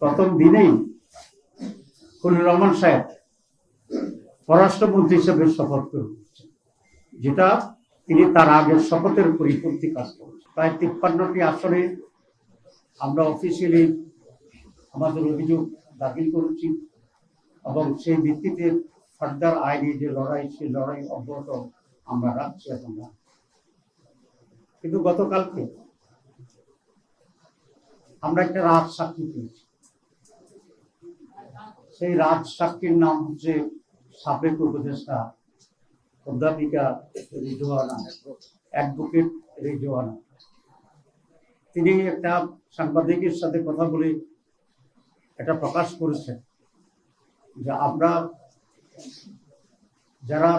প্রথম দিনেই খলিলুর রহমান সাহেব পররাষ্ট্রমন্ত্রী হিসেবে শপথ করেছেন, যেটা তিনি তার আগের শপথের পরিপন্থী কাজ করেছেন। প্রায় 53টি আসনে আমরা অফিসিয়ালি আমাদের অভিযোগ দাখিল করেছি এবং সেই ভিত্তিতে ফার্দার আইনি যে লড়াই, সেই লড়াই অব্যাহত আমরা রাখছি এখন। কিন্তু গতকালকে আমরা একটা রাজ সাক্ষী পেয়েছি। সেই রাজ সাক্ষীর নাম হচ্ছে সাবেক উপদেষ্টা অধ্যাপিকা রিজওয়ানা, অ্যাডভোকেট রিজওয়ানা। তিনি একটা সাংবাদিকের সাথে কথা বলে এটা প্রকাশ করেছেন যে আমরা যারা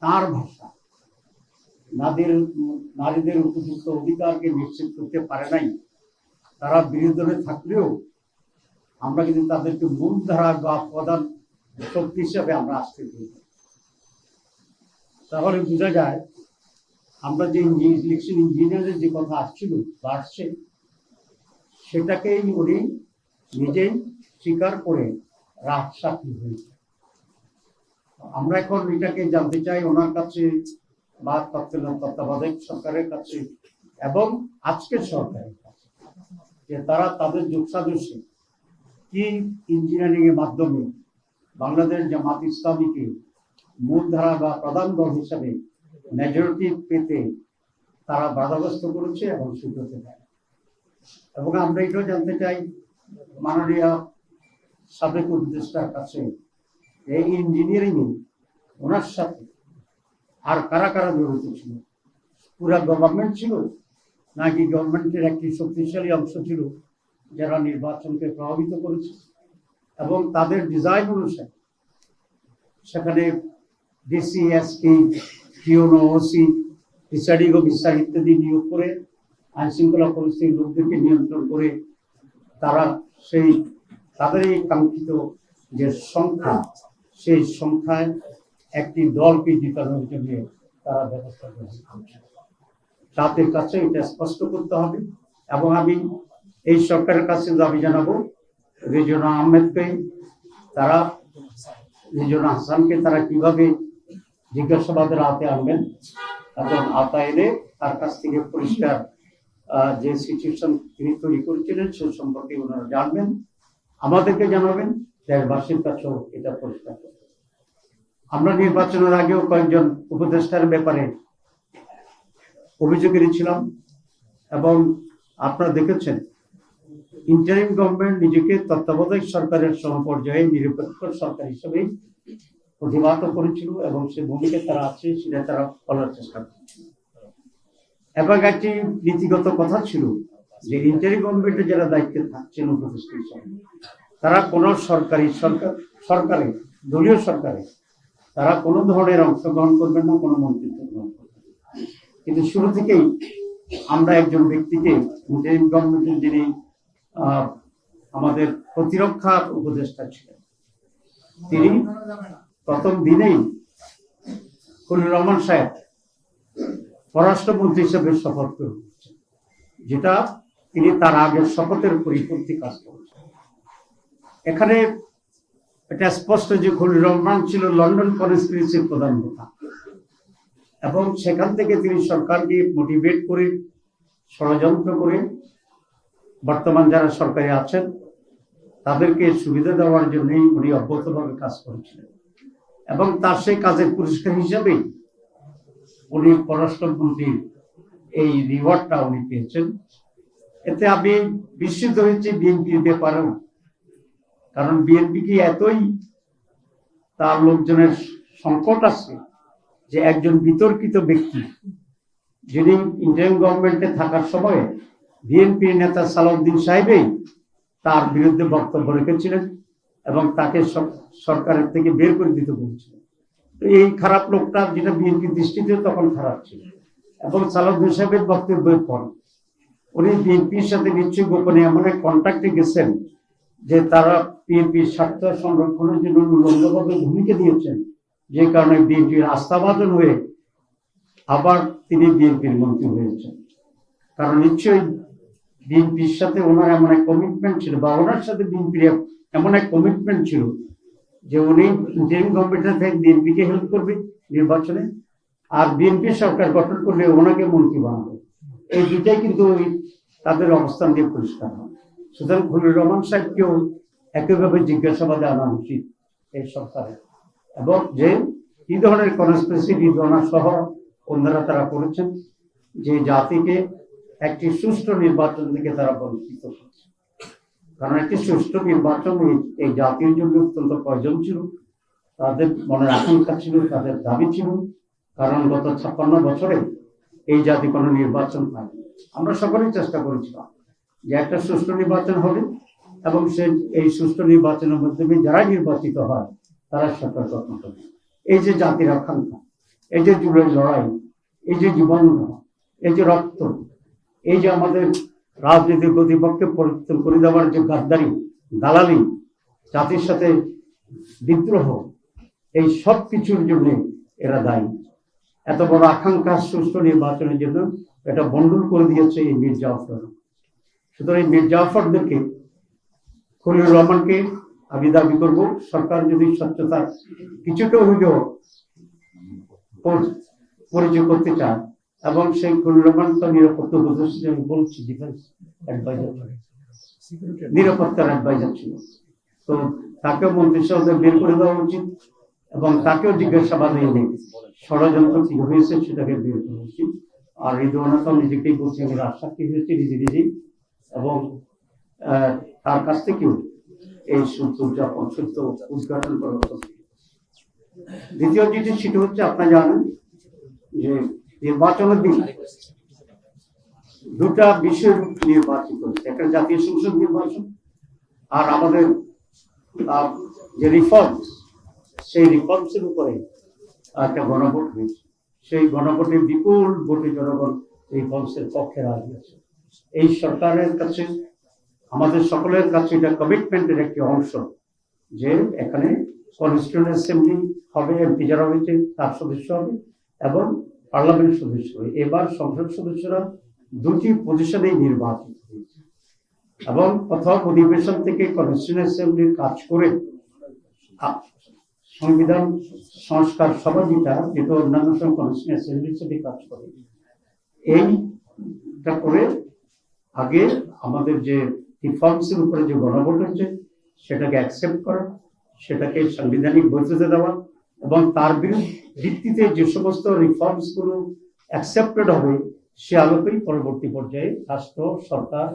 তার ভাষা নারীদের উপযুক্ত অধিকারকে নিশ্চিত করতে পারে নাই, তারা বিরোধী দলে থাকলেও আমরা কিন্তু তাদেরকে মূলধারা বা প্রধান শক্তি হিসাবে আমরা আসতে দিই। তাহলে বোঝা যায় আমরা যে ইলেকশন ইঞ্জিনিয়ারের যে কথা আসছিল বা আসছে, সেটাকেই উনি নিজেই স্বীকার করে রাজ সাক্ষী হয়েছে। আমরা এখন এটাকে জানতে চাই ওনার কাছে বা তত্ত্বাবধায়ক সরকারের কাছে এবং আজকের সরকারের কাছে, যে তারা তাদের যোগসাজশে কি ইঞ্জিনিয়ারিং এর মাধ্যমে বাংলাদেশ জামাত ইসলামীকে মূলধারা বা প্রধান দল হিসাবে মেজরিটি পেতে তারা বাধাগ্রস্ত করেছে এবং সুযোগ দেয়। এবং আমরা এটাও জানতে চাই মাননীয় সাবেক উপদেষ্টার কাছে এই ইঞ্জিনিয়ারিং এ ওনার সাথে আর কারা কারা জড়িত ছিল, পুরা গভর্নমেন্ট ছিল নাকি গভর্নমেন্টের একটি শক্তিশালী অংশ ছিল যারা নির্বাচনকে প্রভাবিত করেছে, এবং তাদের ডিজাইন অনুসারে সেখানে DC, SP, পিওনো, OC, presiding officer ইত্যাদি নিয়োগ করে আইন শৃঙ্খলা পরিস্থিতির লোকদেরকে নিয়ন্ত্রণ করে তারা তাদের এই কাঙ্ক্ষিত যে সংখ্যা, সেই সংখ্যায় একটি দলকে জিতানোর জন্য তারা ব্যবস্থা গ্রহণ করছে। তাদের কাছে এটা স্পষ্ট করতে হবে। এবং আমি এই সরকারের কাছে দাবি জানাবো রিজওয়ানা আহমেদকে, তারা রিজওয়ানা হাসানকে তারা কিভাবে জিজ্ঞাসাবাদের আওতায় আনবেন এবং আওতায় এনে তার কাছ থেকে পরিষ্কার যে সিচুয়েশন তিনি তৈরি করেছিলেন সে সম্পর্কে ওনারা জানবেন, আমাদেরকে জানাবেন, দেশবাসীর কাছেও এটা পরিষ্কার করবেন। আমরা নির্বাচনের আগেও কয়েকজন উপদেষ্টার ব্যাপারে অভিযোগ এনেছিলাম এবং আপনারা দেখেছেন ইন্টারিম গভর্নমেন্ট নিজেকে তত্ত্বাবধায়ক সরকারের সমপর্যায়ে নিরপেক্ষ সরকার হিসেবে প্রতিবাদ করেছিল এবং সে ভূমিকা তারা আছে সেটা তারা বলার চেষ্টা করছে। এবং একটি নীতিগত কথা ছিল যে ইন্টারিম গভর্নমেন্টে যারা দায়িত্বে থাকছেন উপদেষ্টা হিসেবে, তারা কোন সরকারে দলীয় সরকারে তারা কোনো ধরনের অংশগ্রহণ করবেন না, কোনো মন্ত্রিত্ব গ্রহণ করবেন না। কিন্তু শুরু থেকেই আমরা একজন ব্যক্তিকে ইন্টারিম গভর্নমেন্টের যিনি আমাদের প্রতিরক্ষা উপদেষ্টা ছিলেন, তিনি প্রথম দিনেই খলিলুর রহমান সাহেব পররাষ্ট্রমন্ত্রী হিসেবে শপথ করেছেন, যেটা তিনি তার আগের শপথের পরিপন্থী কাজ করেছেন। এখানে এটা স্পষ্ট যে খলিলুর রহমান ছিল লন্ডন কনস্পিরেসির প্রধান নেতা এবং সেখান থেকে তিনি সরকারকে মোটিভেট করে ষড়যন্ত্র করে বর্তমান যারা সরকারে আছেন তাদেরকে সুবিধা দেওয়ার জন্যই উনি অব্যাহতভাবে কাজ করেছিলেন এবং তার সেই কাজের পুরস্কার হিসাবেই উনি পররাষ্ট্রমন্ত্রীর এই রিওয়ার্ডটা উনি পেয়েছেন। এতে আমি বিস্মিত হয়েছি বিএনপির ব্যাপারেও, কারণ বিএনপি কি এতই তার লোকজনের সংকট আছে যে একজন বিতর্কিত ব্যক্তি যিনি ইন্টারিম গভর্নমেন্টে থাকার সময় বিএনপির নেতা সালাউদ্দিন সাহেবই তার বিরুদ্ধে বক্তব্য রেখেছিলেন এবং তাকে সরকারের থেকে বের করে দিতে বলেছিলেন। তো এই খারাপ লোকটা, যেটা বিএনপির দৃষ্টিতে তখন খারাপ ছিল, এবং সালাউদ্দিন সাহেবের বক্তব্যের পর উনি বিএনপির সাথে নিশ্চয়ই গোপনে এমন এক কন্ট্যাক্টে গেছেন যে তারা বিএনপির স্বার্থ সংরক্ষণের জন্য উল্লঙ্ঘভাবে ভূমিকা দিয়েছেন, যে কারণে বিএনপির আস্থাভাজন হয়ে আবার তিনি বিএনপির মন্ত্রী হয়েছেন। কারণ নিশ্চয়ই বিএনপির সাথে ওনার এমন এক কমিটমেন্ট ছিল, বা ওনার সাথে বিএনপির এমন এক কমিটমেন্ট ছিল যে উনি ইন্টারিম গভর্নমেন্টের থেকে বিএনপিকে হেল্প করবে নির্বাচনে, আর বিএনপি সরকার গঠন করলে ওনাকে মন্ত্রী বানাবে। এই দুটাই কিন্তু তাদের অবস্থান দিয়ে পরিষ্কার হয়। সুতরাং খলিলুর রহমান সাহেবকেও একইভাবে জিজ্ঞাসাবাদে আনা উচিত এই সরকারের, এবং যে কি ধরনের কনস্পিরেসি রিজওয়ানা সহ অন্যরা তারা করেছেন, যে জাতিকে একটি সুষ্ঠু নির্বাচন থেকে তারা বঞ্চিত করছে। কারণ একটি সুষ্ঠু নির্বাচন এই জাতির জন্য অত্যন্ত প্রয়োজন ছিল, তাদের মনের আকাঙ্ক্ষা ছিল, তাদের দাবি ছিল। কারণ গত 56 বছরে এই জাতি কোনো নির্বাচন পায়নি। আমরা সকলেই চেষ্টা করেছিলাম যে একটা সুষ্ঠু নির্বাচন হবে, এবং এই সুষ্ঠু নির্বাচনের মাধ্যমে যারা নির্বাচিত হয় তারা সরকার গঠন করবে। এই যে জাতির আকাঙ্ক্ষা, এই যে জুড়ে লড়াই, এই যে জীবন, এই যে রক্ত, এই যে আমাদের রাজনৈতিক প্রতিপক্ষে পরিবর্তন করে দেওয়ার যে গাদ্দারি, দালালি, জাতির সাথে বিদ্রোহ, এই সব কিছুর জন্য এরা দায়ী। এত বড় আকাঙ্ক্ষা সুষ্ঠু নির্বাচনের জন্য এটা বন্ডল করে দিয়েছে এই মীর জাফর। সুতরাং এই মীর জাফরদেরকে, খলিলুর রহমানকে আমি দাবি করবো, সরকার যদি স্বচ্ছতার কিছুটা অভিযোগ পরিচয় করতে চায়, এবং সেই খলিলুর রহমান তো নিরাপত্তা উপদেষ্টা, আমি বলছি ডিফেন্স অ্যাডভাইজার, নিরাপত্তার অ্যাডভাইজার ছিল, তো তাকেও মন্ত্রিসভাতে বের করে দেওয়া উচিত, এবং তাকেও জিজ্ঞাসাবাদে এনে ষড়যন্ত্র কি হয়েছে সেটাকে বের করা উচিত। আর রিজওয়ানা তো নিজেকেই বলছে আমি রাজসাক্ষী হয়েছি নিজে নিজেই, এবং তার কাছ থেকেও এই সত্য উদ্ঘাটন করা উচিত। দ্বিতীয় যেটি সেটা হচ্ছে, আপনারা জানেন যে নির্বাচনের দিন দুটা বিষয় নির্বাচিত হচ্ছে, একটা জাতীয় সংসদ নির্বাচন, আর আমাদের যে রিফর্মস, সেই রিফর্মসের উপরে একটা গণভোট হয়েছে। সেই গণভোটে বিপুল ভোটে জনগণ রিফর্মসের পক্ষে রাজি আছে। এই সরকারের কাছে, আমাদের সকলের কাছে এটা কমিটমেন্টের একটি অংশ যে এখানে কনস্টিটিউয়েন্ট অ্যাসেম্বলি হবে, এমপি যারা হয়েছে তার সদস্য হবে, এবং পার্লামেন্ট সদস্য হবে। এবার সংসদ সদস্যরা দুটি পজিশনেই নির্বাচিত হয়েছে, এবং প্রথম অধিবেশন থেকে কনস্টিটিউয়েন্ট অ্যাসেম্বলির কাজ করে সংবিধান সংস্কার সভা যেটা অন্যান্য সময় কনস্টিটিউয়েন্ট অ্যাসেম্বলির সাথে কাজ করে, এইটা করে আগে আমাদের যে রিফর্মসের উপরে যে গণভোট হচ্ছে সেটাকে অ্যাকসেপ্ট করা, সেটাকে সাংবিধানিক বৈধতা দেওয়া, এবং তার ভিত্তিতে যে সমস্ত রিফর্মস গুলো অ্যাকসেপ্টেড হবে সে আলোকেই পরবর্তী পর্যায়ে রাষ্ট্র, সরকার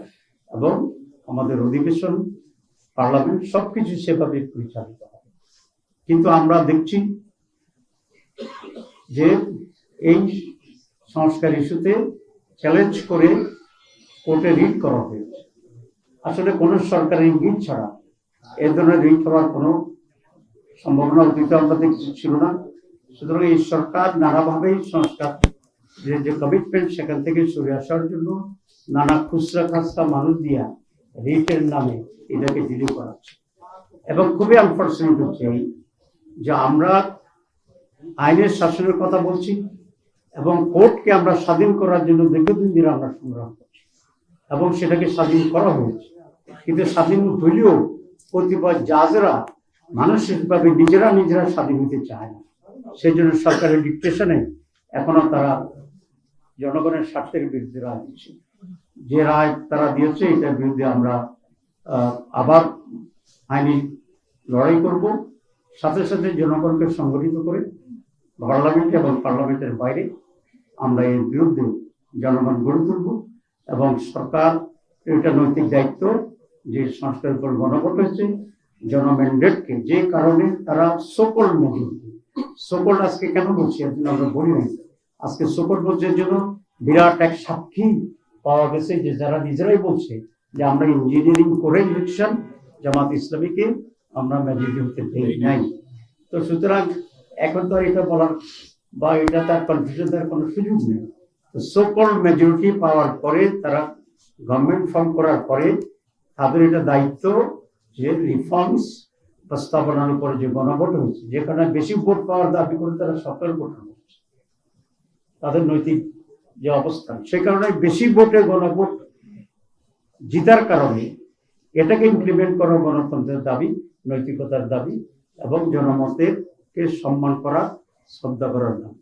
এবং আমাদের অধিবেশন, পার্লামেন্ট সবকিছু সেভাবে পরিচালিত হবে। কিন্তু আমরা দেখছি যে এই সংস্কার ইস্যুতে চ্যালেঞ্জ করে কোর্টে রিট করা হয়েছে। আসলে কোন সরকারের ইঙ্গিত ছাড়া এ ধরনের রিট হওয়ার কোনো সম্ভাবনা অতীতে আমরা দেখছি ছিল না। সুতরাং এই সরকার নানাভাবেই সংস্কার যে কমিটমেন্ট সেখান থেকে সরে আসার জন্য নানা খুচরা খাসরা মানুষ দিয়া রিটের নামে এটাকে ডিলে করাচ্ছে, এবং খুবই আনফর্চুনেট হচ্ছে যে আমরা আইনের শাসনের কথা বলছি, এবং কোর্টকে আমরা স্বাধীন করার জন্য দীর্ঘদিন ধরে আমরা সংগ্রাম করছি, এবং সেটাকে স্বাধীন করা হয়েছে। কিন্তু স্বাধীন হইলেও কতিপয় জাজরা মানসিকভাবে নিজেরা স্বাধীন হতে চায় না। সেই জন্য সরকারের ডিকটেশনে এখনো তারা জনগণের স্বার্থের বিরুদ্ধে রায় দিচ্ছে। যে রায় তারা দিয়েছে এটার বিরুদ্ধে আমরা আবার আইনি লড়াই করব, সাথে সাথে জনগণকে সংগঠিত করে পার্লামেন্ট এবং পার্লামেন্টের বাইরে আমরা এর বিরুদ্ধে জনগণ গড়ে তুলব, এবং সরকার এটা নৈতিক দায়িত্ব যে সংস্কারের উপর গণভোট হয়েছে, জনম্যান্ডেটকে যে কারণে তারা সকল মেজরিটি, সকল আজকে কেন বলছি একদিন আমরা বলি নাই, আজকে সকল বলছে জন্য বিরাট এক সাক্ষী পাওয়া গেছে যে যারা নিজেরাই বলছে যে আমরা ইঞ্জিনিয়ারিং করে ইলেকশন জামাত ইসলামীকে আমরা মেজরিটি হতে দেই নাই। তো সুতরাং এখন তো এটা বলার বা এটা তার কনফিউশন দেওয়ার কোনো সুযোগ নেই। তো সকল মেজরিটি পাওয়ার পরে তারা গভর্নমেন্ট ফর্ম করার পরে তাদের এটা দায়িত্ব যে রিফর্মস প্রস্তাবনার উপরে যে গণভোট হয়েছে, যেখানে বেশি ভোট পাওয়ার দাবি করে তারা সরকার গঠন করছে, তাদের নৈতিক যে অবস্থান, সে কারণে বেশি ভোটে গণভোট জিতার কারণে এটাকে ইমপ্লিমেন্ট করা গণতন্ত্রের দাবি, নৈতিকতার দাবি এবং জনমতের কে সম্মান করা, শ্রদ্ধা করার দাবি।